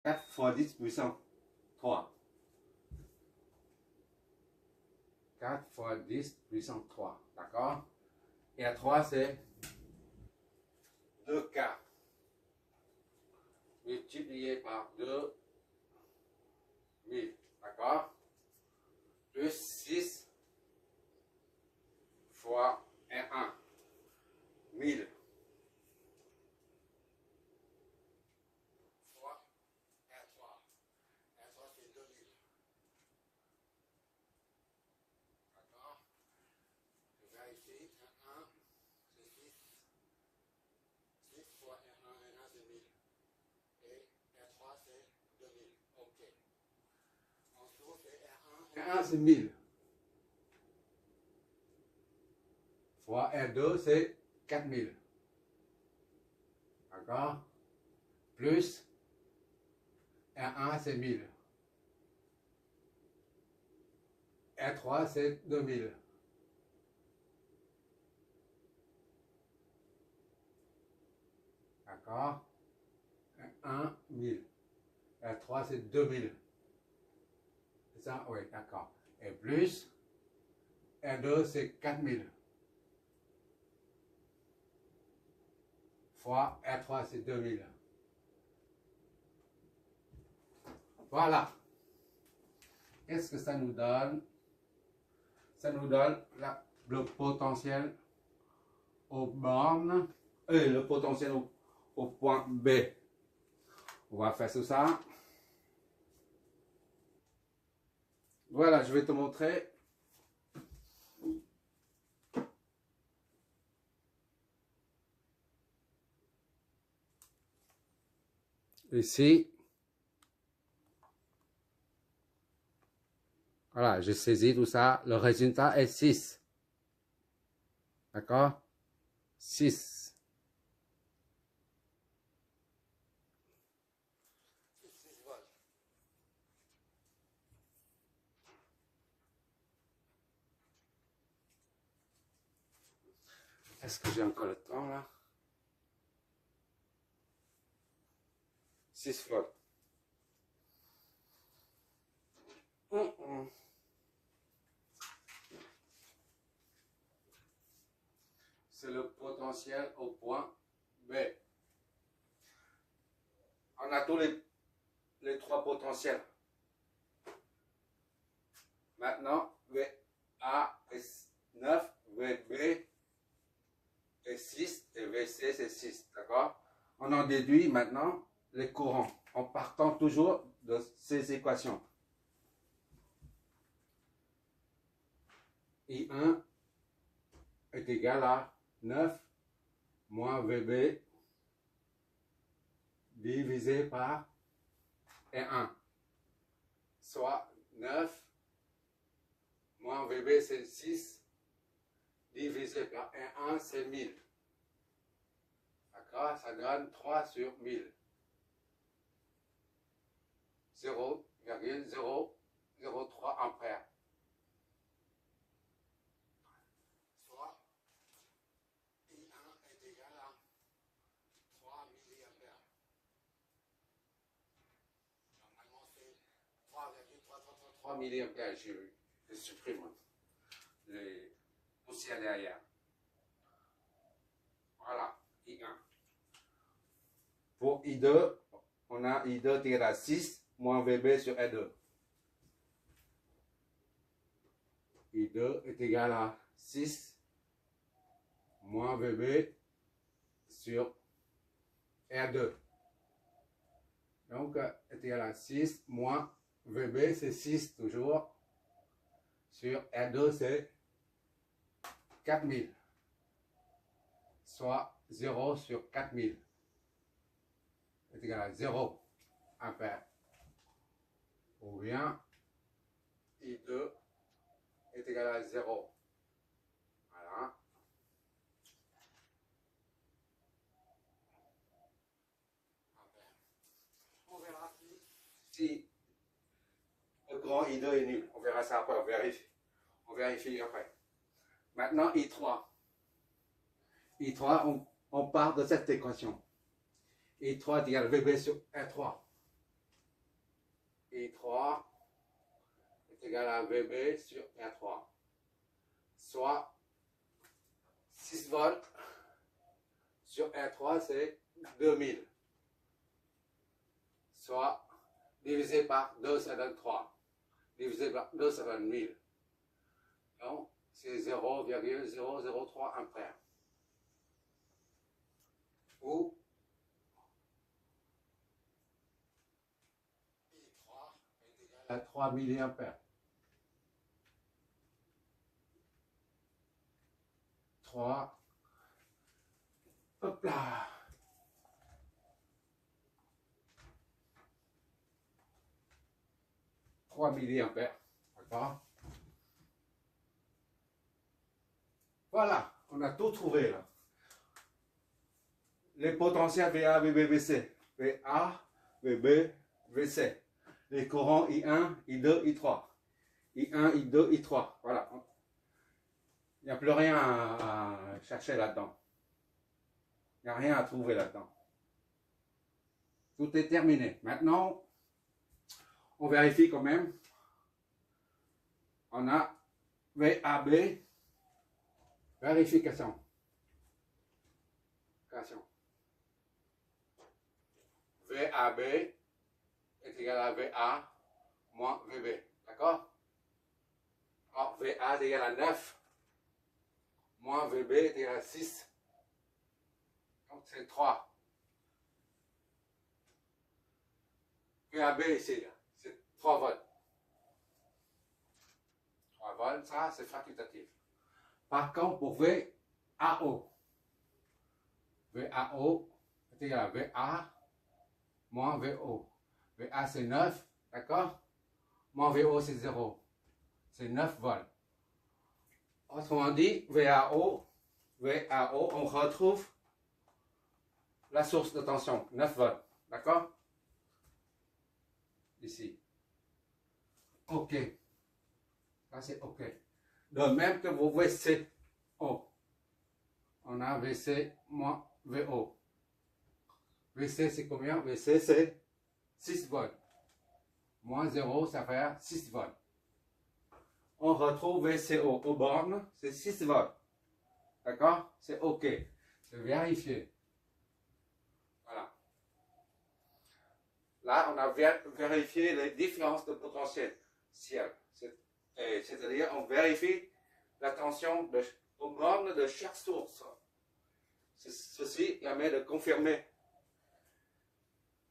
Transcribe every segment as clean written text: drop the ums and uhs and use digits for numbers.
4 fois 10 puissance 3. 4 fois 10 puissance 3. D'accord? Et à 3, c'est 2K. Multiplié par 2000. D'accord? Plus 6 fois R1. 1000. Fois R3. R3, c'est 2000. D'accord? Je vérifie. R1, c'est 6. 6 fois R1, R1, c'est 1000. Et R3, c'est 2000. OK. En dessous, c'est R1. R1, c'est 1000. Fois R2, c'est 4000. D'accord? Plus R1, c'est 1000. R3, c'est 2000. D'accord? R1, 1000. R3, c'est 2000. C'est ça? Oui, d'accord. Et plus R2, c'est 4000. Fois R3, c'est 2000. Voilà. Qu'est-ce que ça nous donne? Ça nous donne le potentiel aux bornes et le potentiel au point B. On va faire tout ça. Voilà, je vais te montrer. Ici. Voilà, j'ai saisi tout ça. Le résultat est 6. D'accord? 6. Est-ce que j'ai encore le temps là? 6 volts. C'est le potentiel au point B. On a tous les trois potentiels. Maintenant, VA est 9, VB est 6 et VC c'est 6. D'accord? On en déduit maintenant les courants en partant toujours de ces équations. I1 est égal à 9 moins VB divisé par R1, soit 9 moins VB c'est 6 divisé par R1 c'est 1000. D'accord? Ça donne 3 sur 1000. 0,003 ampères. Soit I1 est égal à 3 milliampères. Normalement c'est 3,333 milliampères. Je supprime les poussières derrière. Voilà, I1. Pour I2, on a I2 égal à 6 moins VB sur R2. I2 est égal à 6 moins VB sur R2. Donc, est égal à 6 moins VB, c'est 6 toujours. Sur R2, c'est 4000. Soit 0 sur 4000. Est égal à 0 ampère. Ou bien I2 est égal à 0. Voilà. On verra si le grand I2 est nul. On verra ça après, on vérifie. On vérifie après. Maintenant, I3. I3, on part de cette équation. I3 est égal à VB sur R3. I3 est égal à VB sur R3. Soit 6 volts sur R3, c'est 2000. Soit divisé par 2, ça donne 3. Divisé par 2, ça donne 1000. Donc, c'est 0,003 ampères. Ou I3 est égal à 3 milliampères. 3. Hop là. Milliampères. D'accord? Voilà, on a tout trouvé là. Les potentiels VA, VB, VC. VA, VB, VC. Les courants I1, I2, I3. I1, I2, I3. Voilà. Il n'y a plus rien à chercher là-dedans. Il n'y a rien à trouver là-dedans. Tout est terminé. Maintenant, on vérifie quand même. On a VAB. Vérification. VAB est égal à VA moins VB. D'accord? Alors, VA est égal à 9 moins VB est égal à 6. Donc, c'est 3. VAB ici, c'est 3 volts. 3 volts, ça, c'est facultatif. Par contre, pour VAO, VAO est égal à VA moins VO. VA, c'est 9, d'accord? Moins VO, c'est 0. C'est 9 volts. Autrement dit, VAO, on retrouve la source de tension, 9 volts, d'accord? Ici. OK. Ça, c'est OK. De même que vos VCO. On a VC moins VO. VC, c'est combien? VC, c'est 6 volts. Moins 0, ça fait 6 volts. On retrouve VCO aux bornes, c'est 6 volts. D'accord? C'est OK. C'est vérifié. Voilà. Là, on a vérifié les différences de potentiel. C'est-à-dire, on vérifie la tension aux bornes de chaque source. Ceci permet de confirmer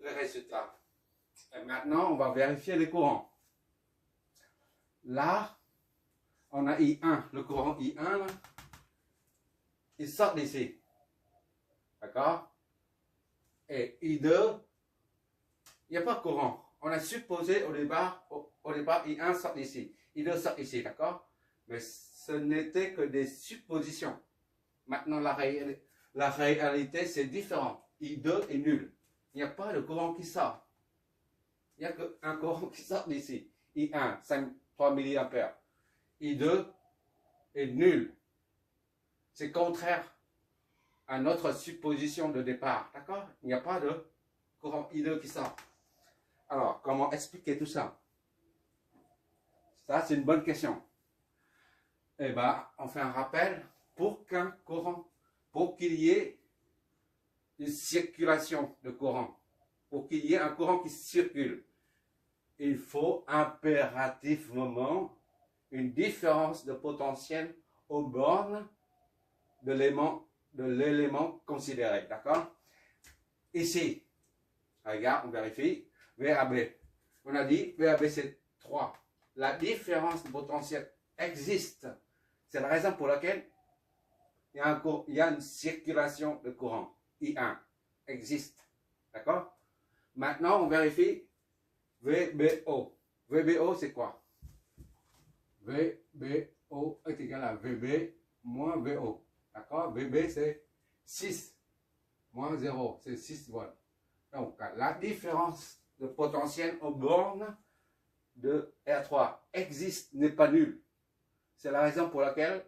les résultats. Et maintenant, on va vérifier les courants. Là, on a I1, le courant I1, là, il sort d'ici. D'accord? Et I2, il n'y a pas de courant. On a supposé au départ I1 sort d'ici. I2 sort ici, d'accord? Mais ce n'était que des suppositions. Maintenant, la réalité, c'est différent. I2 est nul. Il n'y a pas de courant qui sort. Il n'y a qu'un courant qui sort d'ici. I1, 3 mA. I2 est nul. C'est contraire à notre supposition de départ. D'accord? Il n'y a pas de courant I2 qui sort. Alors, comment expliquer tout ça? Ça, c'est une bonne question. Eh bien, on fait un rappel. Pour qu'il y ait une circulation de courant, pour qu'il y ait un courant qui circule, il faut impérativement une différence de potentiel aux bornes de l'élément considéré. D'accord? Ici, regarde, on vérifie. VAB. On a dit VAB c'est 3. La différence de potentiel existe. C'est la raison pour laquelle il y a une circulation de courant. I1 existe. D'accord? Maintenant, on vérifie VBO. VBO, c'est quoi? VBO est égal à VB moins VO. D'accord? VB, c'est 6 moins 0, c'est 6 volts. Donc, la différence de potentiel aux bornes de R3 existe, n'est pas nulle. C'est la raison pour laquelle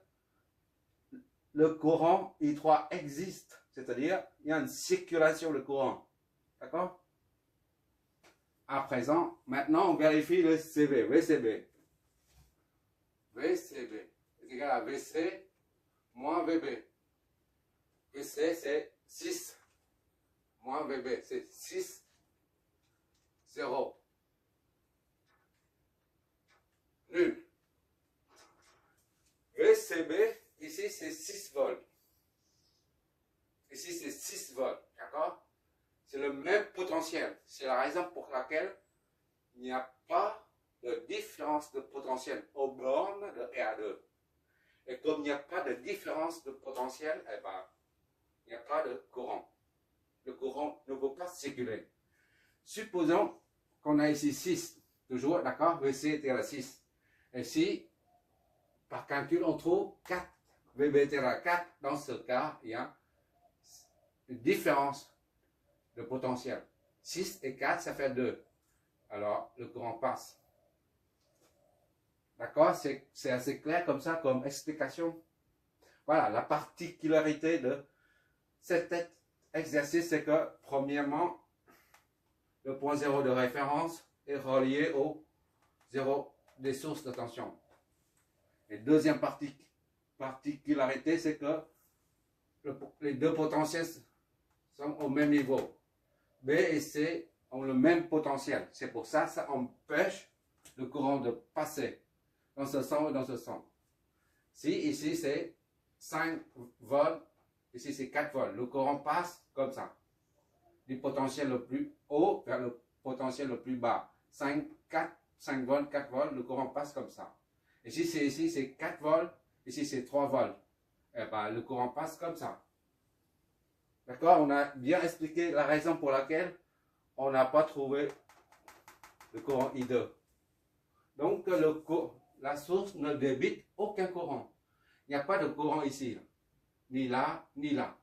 le courant I3 existe. C'est-à-dire, il y a une circulation de courant. D'accord? à présent, maintenant, on vérifie le CV, VCB. VCB est égal à VC moins VB. VC, c'est 6 moins VB, c'est 6, 0. Nul. VCB, ici, c'est 6 volts. Ici, c'est 6 volts, d'accord? C'est le même potentiel. C'est la raison pour laquelle il n'y a pas de différence de potentiel aux bornes de R2. Et comme il n'y a pas de différence de potentiel, eh ben, il n'y a pas de courant. Le courant ne peut pas circuler. Supposons qu'on a ici 6, toujours, d'accord? VC est égal à 6. Et si, par calcul, on trouve 4, VB est égal à 4, dans ce cas, il y a une différence de potentiel. 6 et 4, ça fait 2. Alors, le courant passe. D'accord? C'est assez clair comme ça, comme explication. Voilà, la particularité de cet exercice, c'est que, premièrement, le point 0 de référence est relié au 0 des sources de tension. Et deuxième particularité, c'est que les deux potentiels sont au même niveau. B et C ont le même potentiel. C'est pour ça que ça empêche le courant de passer dans ce sens ou dans ce sens. Si ici c'est 5 volts, ici c'est 4 volts, le courant passe comme ça. Du potentiel le plus haut vers le potentiel le plus bas. 5 volts, 4 volts, le courant passe comme ça. Et si c'est ici c'est 4 volts, ici c'est 3 volts. Et ben, le courant passe comme ça. D'accord? On a bien expliqué la raison pour laquelle on n'a pas trouvé le courant I2. Donc, la source ne débite aucun courant. Il n'y a pas de courant ici, ni là, ni là.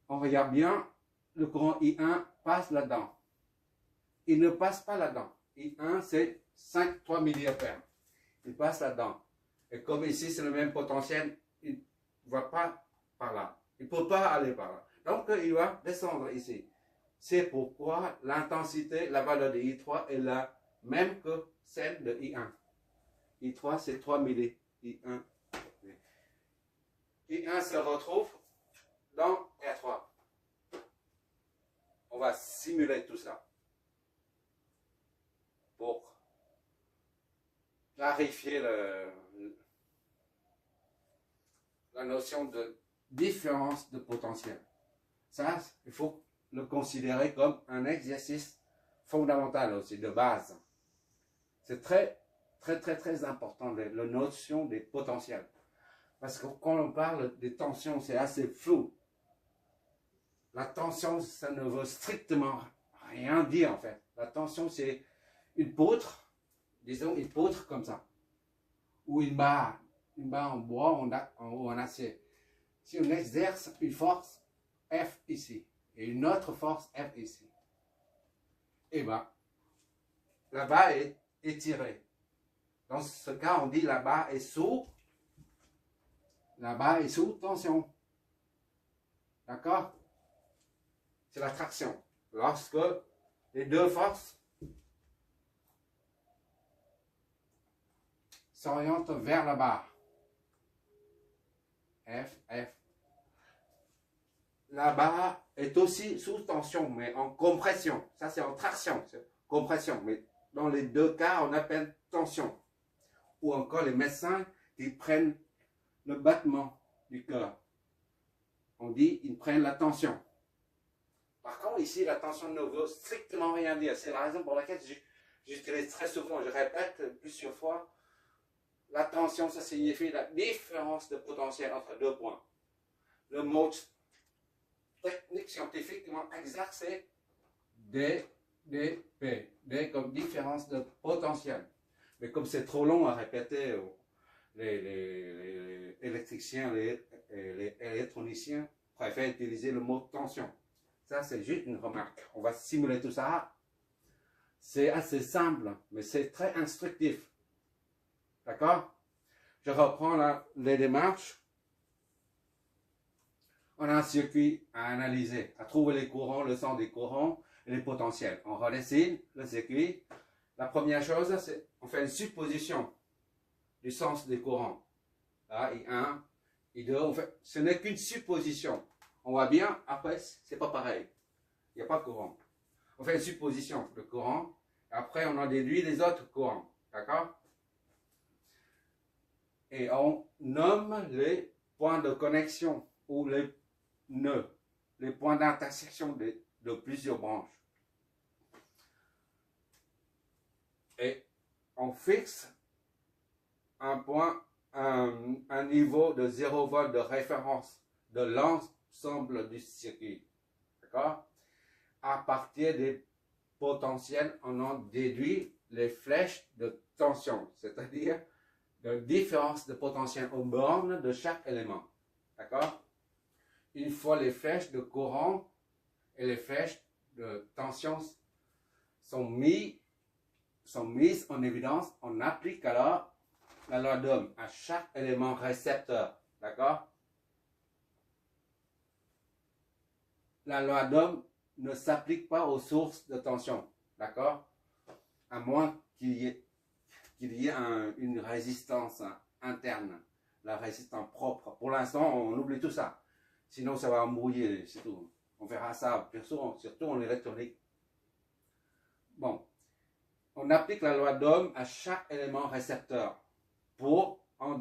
On regarde bien, le courant I1 passe là-dedans. Il ne passe pas là-dedans. I1, c'est 3 mA. Il passe là-dedans. Et comme ici, c'est le même potentiel, il ne va pas par là. Il ne peut pas aller par là. Donc, il va descendre ici. C'est pourquoi l'intensité, la valeur de I3 est la même que celle de I1. I3, c'est 3 milli. I1 se retrouve dans R3. On va simuler tout ça pour clarifier la notion de différence de potentiel. Ça, il faut le considérer comme un exercice fondamental aussi, de base. C'est très important, la notion des potentiels. Parce que quand on parle des tensions, c'est assez flou. La tension, ça ne veut strictement rien dire en fait. La tension, c'est une poutre, disons une poutre comme ça, ou une barre en bois ou en acier. Si on exerce une force F ici, et une autre force F ici, et bien, la barre est étirée. Dans ce cas, on dit la barre est sous tension. D'accord? C'est la traction. Lorsque les deux forces s'orientent vers la barre. F. La barre est aussi sous tension, mais en compression. Ça, c'est en traction, c'est compression. Mais dans les deux cas, on appelle tension. Ou encore les médecins qui prennent le battement du cœur. On dit ils prennent la tension. Par contre, ici, la tension ne veut strictement rien dire. C'est la raison pour laquelle j'utilise très souvent, je répète plusieurs fois, la tension, ça signifie la différence de potentiel entre deux points. Le mot technique scientifiquement exact, c'est DP. D comme différence de potentiel. Mais comme c'est trop long à répéter, les électriciens, les électroniciens préfèrent utiliser le mot tension. Ça, c'est juste une remarque. On va simuler tout ça. C'est assez simple, mais c'est très instructif. D'accord? Je reprends les démarches. On a un circuit à analyser, à trouver les courants, le sens des courants. et les potentiels. On redessine le circuit. La première chose, c'est on fait une supposition du sens des courants. Là, I1, I2, ce n'est qu'une supposition. On voit bien, après, c'est pas pareil. Il n'y a pas de courant. On fait une supposition de courant. Après, on en déduit les autres courants. D'accord? Et on nomme les points de connexion ou les nœuds, les points d'intersection de plusieurs branches. Et on fixe un point, un niveau de 0 volt de référence de l'ensemble du circuit. D'accord? À partir des potentiels, on en déduit les flèches de tension, c'est-à-dire la différence de potentiel aux bornes de chaque élément. D'accord? Une fois les flèches de courant et les flèches de tension sont mises en évidence, on applique alors la loi d'Ohm à chaque élément récepteur. D'accord? La loi d'Ohm ne s'applique pas aux sources de tension. D'accord? À moins qu'il y ait une résistance interne, la résistance propre. Pour l'instant, on oublie tout ça. Sinon, ça va embrouiller, c'est tout. On verra ça, surtout en électronique. Bon. On applique la loi d'Ohm à chaque élément récepteur pour en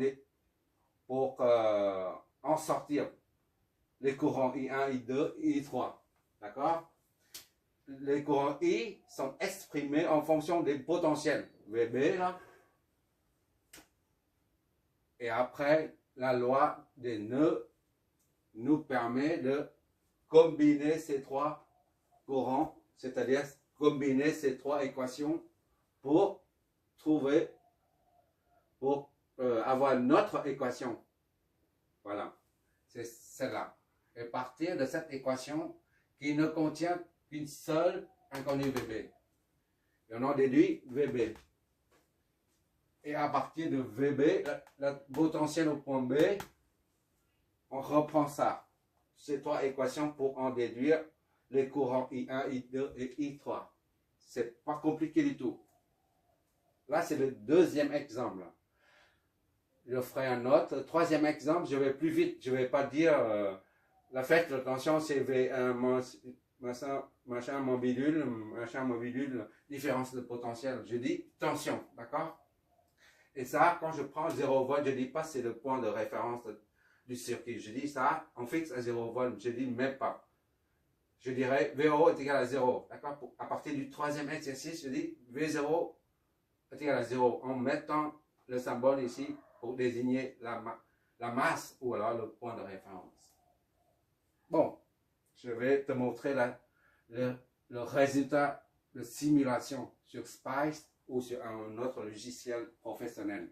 sortir les courants I1, I2, I3. D'accord? Les courants I sont exprimés en fonction des potentiels. VB, là. Et après, la loi des nœuds nous permet de combiner ces trois courants, c'est-à-dire combiner ces trois équations pour avoir notre équation. Voilà, c'est celle-là. Et partir de cette équation qui ne contient qu'une seule inconnue VB. Et on en déduit VB. Et à partir de VB, le potentiel au point B, on reprend ça. Ces trois équations pour en déduire les courants I1, I2 et I3. C'est pas compliqué du tout. Là, c'est le deuxième exemple. Je ferai un autre. Troisième exemple, je vais plus vite. Je ne vais pas dire la flèche de tension, c'est V1, machin, mobile, différence de potentiel. Je dis tension, d'accord? Et ça, quand je prends 0 volt, je ne dis pas c'est le point de référence du circuit. Je dis ça, on fixe à 0 volt. Je dis même pas. Je dirais V0 est égal à 0. D'accord? À partir du troisième exercice, je dis V0 est égal à 0 en mettant le symbole ici pour désigner la masse ou alors le point de référence. Bon, je vais te montrer le résultat de simulation sur Spice ou sur un autre logiciel professionnel.